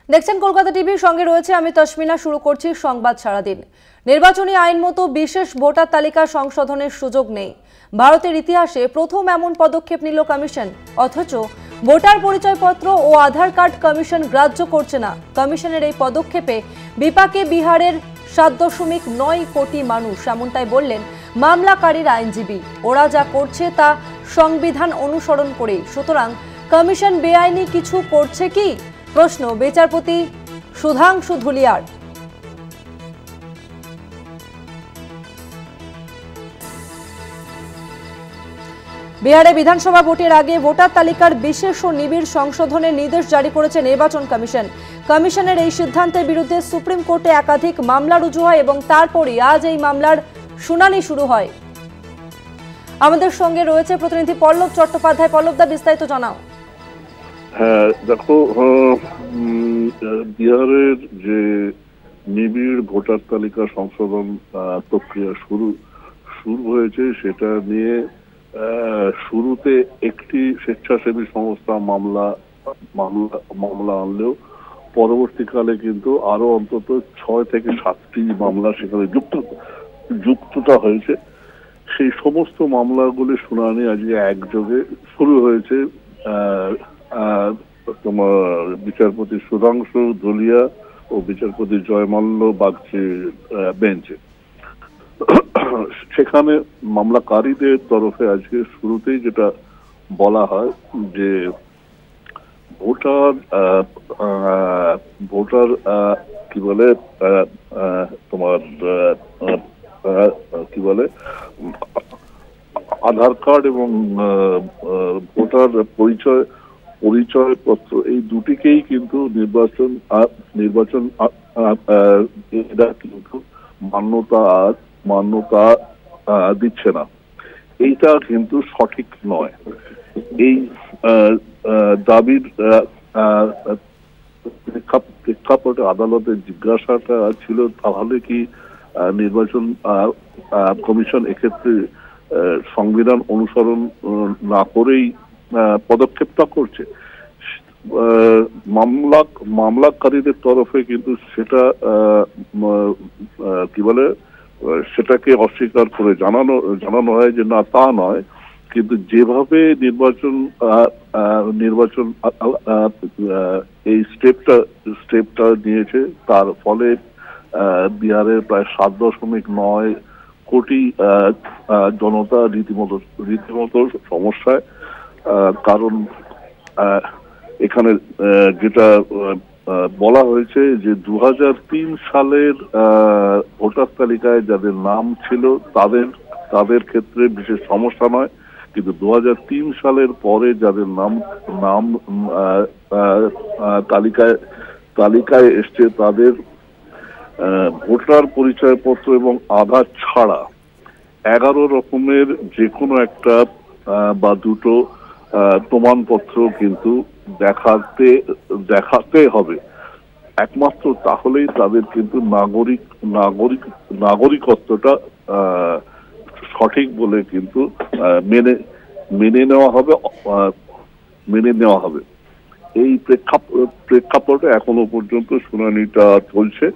দেখছেন কলকাতা টিভির সঙ্গে রয়েছে আমি তসমিনা। শুরু করছি সংবাদ সারাদিন। নির্বাচনী আইন মতো বিশেষ ভোটার তালিকা সংশোধনের সুযোগ নেই। ভারতের ইতিহাসে প্রথম এমন পদক্ষেপ নিল কমিশন, অথচ ভোটার পরিচয়পত্র ও আধার কার্ড কমিশন গ্রাহ্য করছে না। কমিশনের এই পদক্ষেপে বিপাকে বিহারের 7.9 কোটি মানুষ, এমনটাই বললেন মামলাকারীর আইনজীবী। ওরা যা করছে তা সংবিধান অনুসরণ করে, সুতরাং কমিশন বেআইনি কিছু করছে কি? প্রশ্ন বিচারপতি সুধাংশু ধুলিয়ার। বিহারে বিধানসভা ভোটের আগে ভোটার তালিকার বিশেষ ও নিবিড় সংশোধনের নির্দেশ জারি করেছে নির্বাচন কমিশন। কমিশনের এই সিদ্ধান্তের বিরুদ্ধে সুপ্রিম কোর্টে একাধিক মামলা রুজু হয় এবং তারপরই আজ এই মামলার শুনানি শুরু হয়। আমাদের সঙ্গে রয়েছে প্রতিনিধি পল্লব চট্টোপাধ্যায়। পল্লবদা, বিস্তারিত জানাও। হ্যাঁ দেখো, বিহারের যে নিবিড় ভোটার তালিকা সংশোধন প্রক্রিয়া শুরু হয়েছে, সেটা নিয়ে শুরুতে একটি স্বেচ্ছাসেবী সংস্থা মামলা আনলেও পরবর্তীকালে কিন্তু আরো অন্তত 6 থেকে 7টি মামলা সেখানে যুক্ততা হয়েছে। সেই সমস্ত মামলাগুলি শুনানি আজকে একযোগে শুরু হয়েছে তোমার বিচারপতি সুধাংশু ধুলিয়া ও বিচারপতি জয়মাল্য বাগচির বেঞ্চে। সেখানে মামলাকারীদের তরফে আজকে শুরুতেই যেটা বলা হয় যে ভোটার কি বলে তোমার কি বলে আধার কার্ড এবং ভোটার পরিচয়পত্র, এই দুটিকেই কিন্তু নির্বাচন এরা কিন্তু মান্যতা দিচ্ছে না। এইটা কিন্তু সঠিক নয়। এই দাবির প্রেক্ষাপটে আদালতের জিজ্ঞাসাটা ছিল, তাহলে কি নির্বাচন কমিশন এক্ষেত্রে সংবিধান অনুসরণ না করেই পদক্ষেপটা করছে? মামলাকারীদের তরফে কিন্তু সেটা কি বলে, সেটাকে অস্বীকার করে জানানো হয় যে না, তা নয়। কিন্তু যেভাবে নির্বাচন এই স্টেপটা নিয়েছে, তার ফলে বিহারের প্রায় 7.9 কোটি জনতা রীতিমতো সমস্যায়। কারণ এখানে যেটা বলা হয়েছে যে 2003 সালের ভোটার তালিকায় যাদের নাম ছিল তাদের ক্ষেত্রে বিশেষ সমস্যা নয়, কিন্তু 2003 সালের পরে যাদের নাম তালিকায় এসছে, তাদের ভোটার পরিচয়পত্র এবং আধার ছাড়া 11 রকমের যে কোনো একটা বা দুটো প্রমাণপত্র কিন্তু দেখাতে হবে। একমাত্র তাহলেই তাদের কিন্তু নাগরিকত্বটা সঠিক বলে কিন্তু মেনে নেওয়া হবে। এই প্রেক্ষাপটে এখনো পর্যন্ত শুনানিটা চলছে।